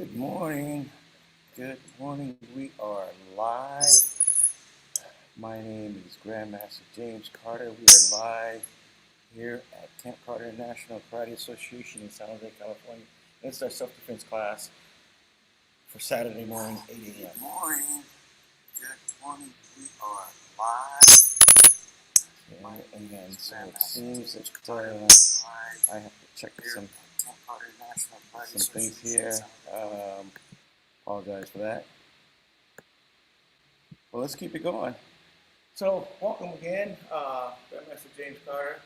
Good morning. Good morning. We are live. My name is Grandmaster James Carter. We are live here at Camp Carter National Karate Association in San Jose, California. It's our self-defense class for Saturday morning, 8 a.m. Good morning. Good morning. We are live. And so it seems that I have to check some things here. Apologize for that. Well, let's keep it going. So, welcome again, Grandmaster James Carter,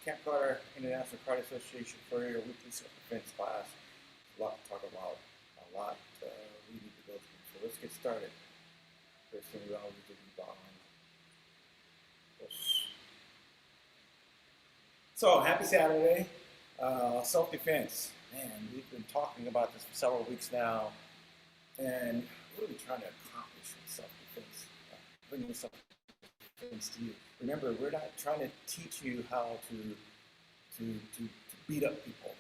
Camp Carter International Karate Association for your weekly self-defense class. A lot to talk about, a lot we need to go through. So let's get started. First thing we always do is bond. So, happy Saturday. Self-defense. Man, we've been talking about this for several weeks now. And what are we trying to accomplish with self-defense? Bringing self-defense to you. Remember, we're not trying to teach you how to beat up people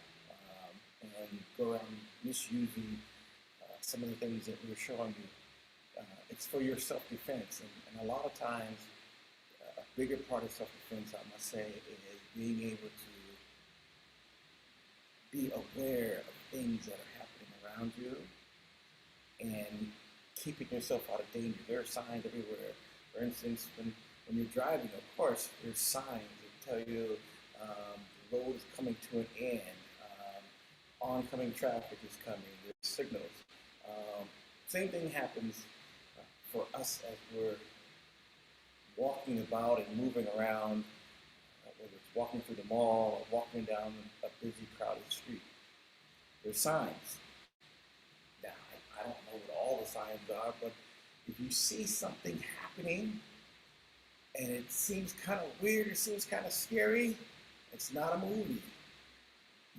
and go around misusing some of the things that we're showing you. It's for your self-defense. And a lot of times, a bigger part of self-defense, I must say, is being able to be aware of things that are happening around you and keeping yourself out of danger. There are signs everywhere. For instance, when you're driving, of course, there's signs that tell you the road is coming to an end, oncoming traffic is coming, there's signals. Same thing happens for us as we're walking about and moving around, whether it's walking through the mall or walking down a busy, crowded street. There's signs. Now, I don't know what all the signs are, but if you see something happening and it seems kind of weird, it seems kind of scary, it's not a movie.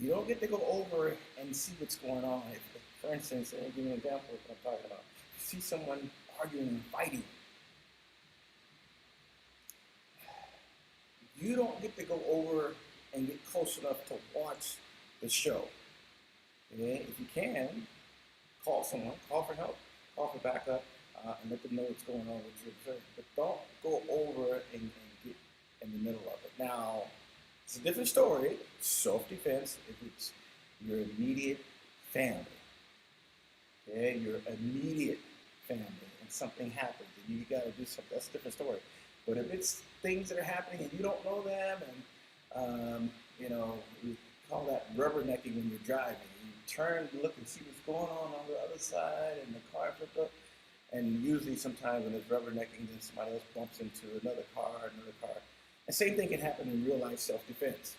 You don't get to go over and see what's going on. If, for instance, let me give you an example of what I'm talking about. If you see someone arguing and fighting, you don't get to go over and get close enough to watch the show. Okay? If you can, call someone, call for help, call for backup, and let them know what's going on with you. But don't go over and get in the middle of it. Now, it's a different story, self-defense, if it's your immediate family. Okay, your immediate family, and something happens, and you got to do something, that's a different story. But if it's things that are happening and you don't know them, and we call that rubbernecking when you're driving. You turn to look and see what's going on the other side, and the car flipped up. And usually, sometimes when it's rubbernecking, then somebody else bumps into another car. And same thing can happen in real life self-defense.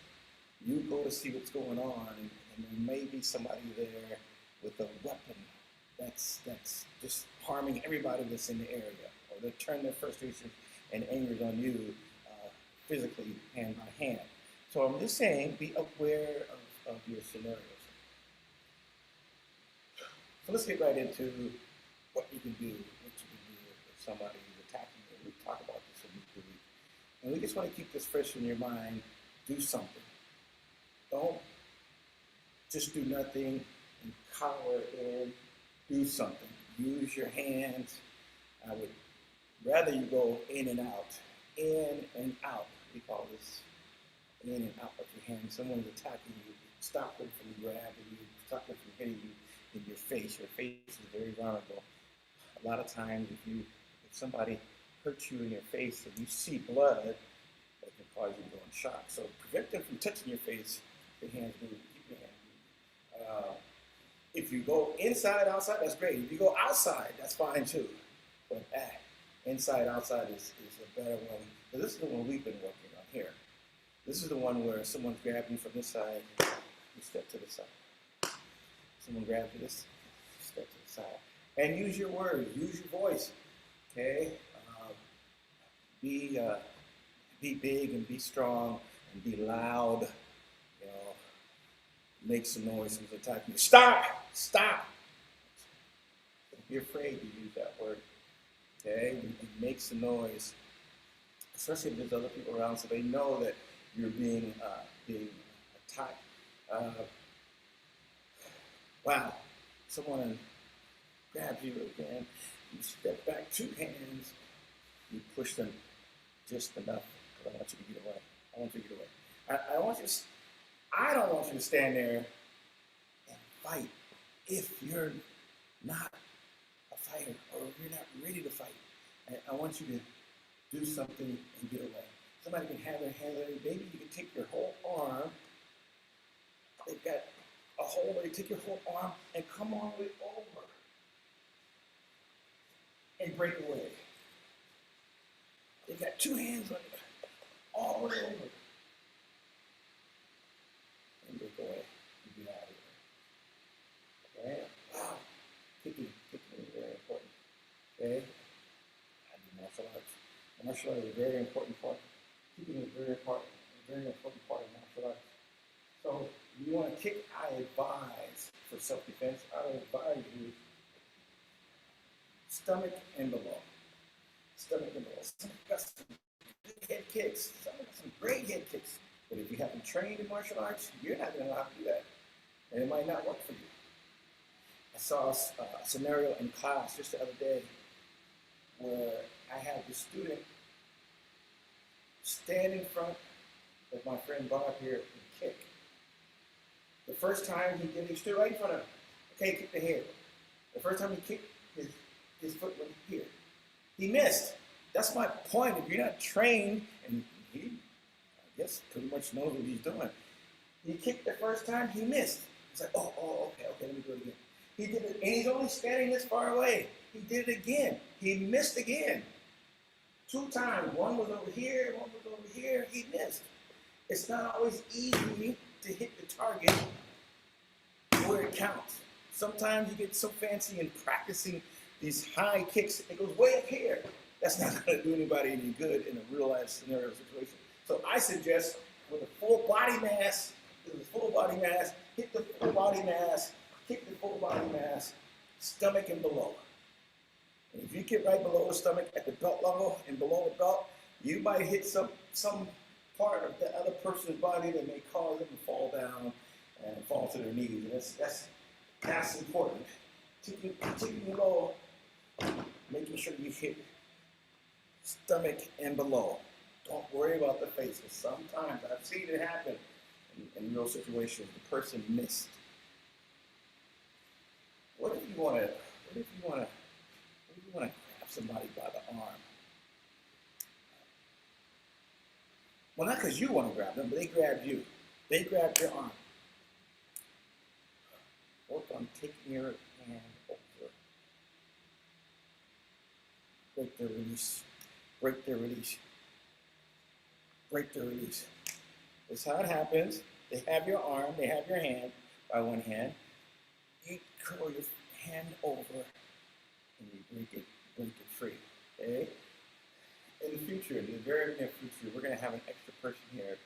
You go to see what's going on, and there may be somebody there with a weapon that's just harming everybody that's in the area, or they turn their frustration and anger on you physically, hand by hand. So I'm just saying, be aware of your scenarios. So let's get right into what you can do if somebody is attacking you. We talk about this in week to week. And we just want to keep this fresh in your mind. Do something. Don't just do nothing and cower in. Do something. Use your hands. I would rather you go in and out. In and out. We call this in and out of your hand. Someone's attacking you. Stop them from grabbing you. Stop them from hitting you in your face. Your face is very vulnerable. A lot of times, if somebody hurts you in your face and you see blood, that can cause you to go in shock. So prevent them from touching your face. Your hands move. Keep your hands moving. If you go inside, outside, that's great. If you go outside, that's fine too. But inside, outside is a better one. So this is the one we've been working on here. This is the one where someone's grabbing you from this side, you step to the side. Someone grabs you this, step to the side. And use your words, use your voice. Okay? Be big and be strong and be loud. Make some noise when attacking you. Stop! Stop! Don't be afraid to use that word. Okay? And make some noise. Especially if there's other people around, so they know that you're being attacked. Wow, someone grabs you again. You step back 2 hands. You push them just enough because I want you to get away. I want you to get away. I want you to. I don't want you to stand there and fight if you're not a fighter or if you're not ready to fight. I want you to do something and get away. Somebody can have their hands on you. Maybe you can take your whole arm. They've got a hole where you take your whole arm and come all the way over and break away. They've got 2 hands on you, all the way over, and break away. You get out of here. Okay? Wow. Kicking is very important. Okay? I do martial arts. Martial arts is a very important part. Kicking is very important part of martial arts. So you want to kick, I advise for self-defense, I would advise you stomach and below. Stomach and below. Some got some good head kicks. Some got some great head kicks. But if you haven't trained in martial arts, you're not going to know how to do that. And it might not work for you. I saw a scenario in class just the other day where I had the student stand in front of my friend Bob here and kick. The first time he did, he stood right in front of him. Okay, kick the head. The first time he kicked, his foot went here. He missed. That's my point. If you're not trained, and he, I guess, pretty much knows what he's doing. He kicked the first time, he missed. He's like, okay, let me do it again. He did it, and he's only standing this far away. He did it again. He missed again. 2 times. One was over here, one was over here. He missed. It's not always easy to hit the target where it counts. Sometimes you get so fancy in practicing these high kicks, it goes way up here. That's not going to do anybody any good in a real life scenario situation. So I suggest with a full body mass, hit the full body mass, kick the full body mass, stomach and below. And if you get right below the stomach at the belt level and below the belt, you might hit some part of the other person's body that may cause them to fall down and fall to their knees. And that's important. Taking low, making sure you hit stomach and below. Don't worry about the face. Because sometimes I've seen it happen in real situations. The person missed. What if you want to grab somebody by the arm? Well, not because you want to grab them, but they grabbed you. They grabbed your arm. Work on taking your hand over. Break their release. Break their release. Break their release. That's how it happens. They have your arm, they have your hand by one hand. You curl your hand over and you break it free. Okay? In the future, in the very near future, we're going to have an extra person here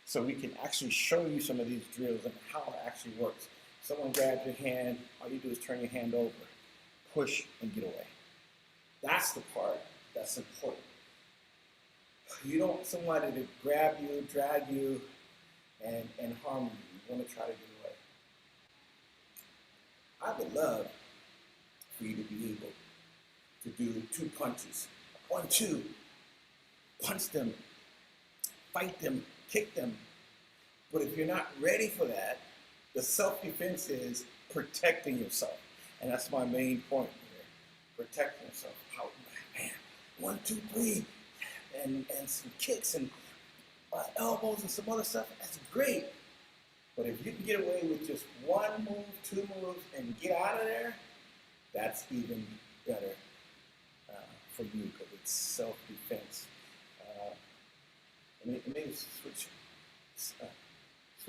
so we can actually show you some of these drills and how it actually works. Someone grabs your hand, all you do is turn your hand over, push, and get away. That's the part that's important. You don't want somebody to grab you, drag you, and harm you. You want to try to get away. I would love for you to be able to do 2 punches. 1, 2. Punch them, fight them, kick them. But if you're not ready for that, the self-defense is protecting yourself. And that's my main point here. Protecting yourself. How, man, 1, 2, 3, and some kicks and elbows and some other stuff, that's great. But if you can get away with just 1 move, 2 moves, and get out of there, that's even better for you because it's self-defense. Maybe switch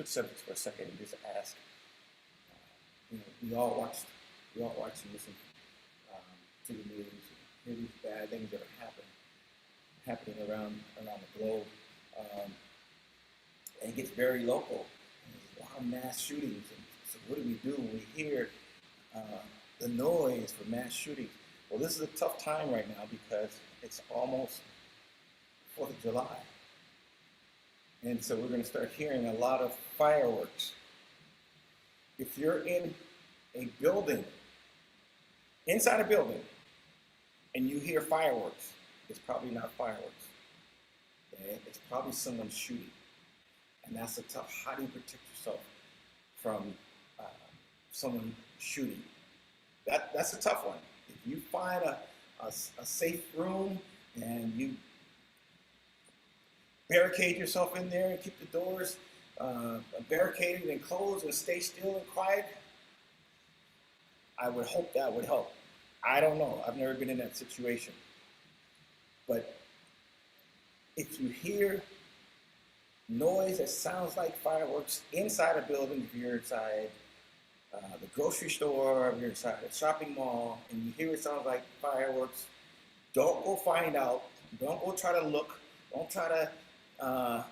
subjects for a second and just ask. We all watch and listen to the news. Hear these bad things that are happening around the globe, and it gets very local. A lot of mass shootings. And so what do we do when we hear the noise for mass shootings? Well, this is a tough time right now because it's almost 4th of July. And so we're going to start hearing a lot of fireworks. If you're in a building, inside a building, and you hear fireworks, it's probably not fireworks. Okay? It's probably someone shooting. And that's a tough. How do you protect yourself from uh, someone shooting? That's a tough one. If you find a safe room and you barricade yourself in there and keep the doors barricaded and closed and stay still and quiet, I would hope that would help. I don't know. I've never been in that situation. But if you hear noise that sounds like fireworks inside a building, if you're inside the grocery store, if you're inside a shopping mall, and you hear it sounds like fireworks, don't go find out. Don't go try to look. Don't try to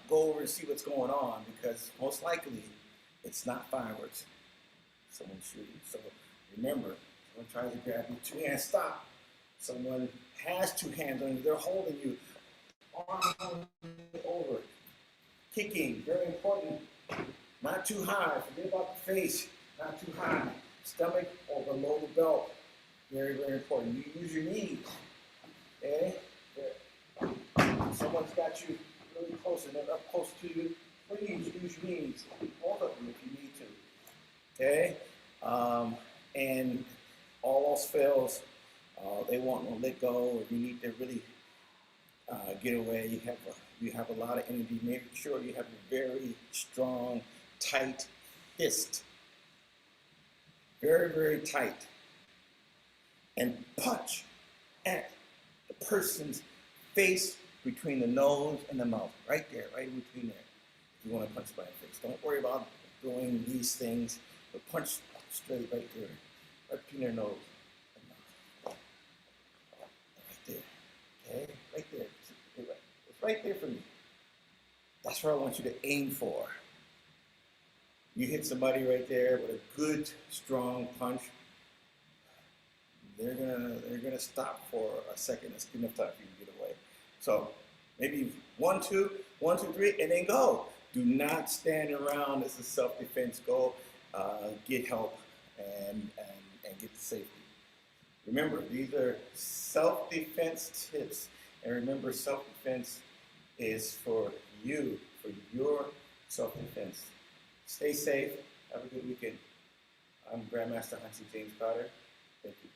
go over and see what's going on, because most likely it's not fireworks. Someone's shooting. So remember, someone tries to grab you, 2 hands, stop. Someone has 2 hands on you. They're holding you. Arm over. Kicking, very important. Not too high. Forget about the face. Not too high. Stomach or below the belt. Very, very important. You use your knees. Okay? Someone's got you really close and they're up close to you. Please use your knees. Both of them if you need to. Okay? And all else fails, they won't let go, or you need to really get away. You have a lot of energy. Make sure you have a very strong, tight fist. Very, very tight. And punch at the person's face between the nose and the mouth. Right there, right in between there. If you want to punch by the face. Don't worry about doing these things, but punch straight right there. Right between their nose and mouth. Right there. Okay? Right there. It's right there for me. That's what I want you to aim for. You hit somebody right there with a good, strong punch, they're gonna stop for a second. That's enough time for you to get away. So maybe 1, 2, 1, 2, 3, and then go. Do not stand around. This is self-defense. Go get help and get to safety. Remember, these are self-defense tips. And remember, self-defense is for you, for your self-defense. Stay safe. Have a good weekend. I'm Grandmaster Hansi James Carter. Thank you.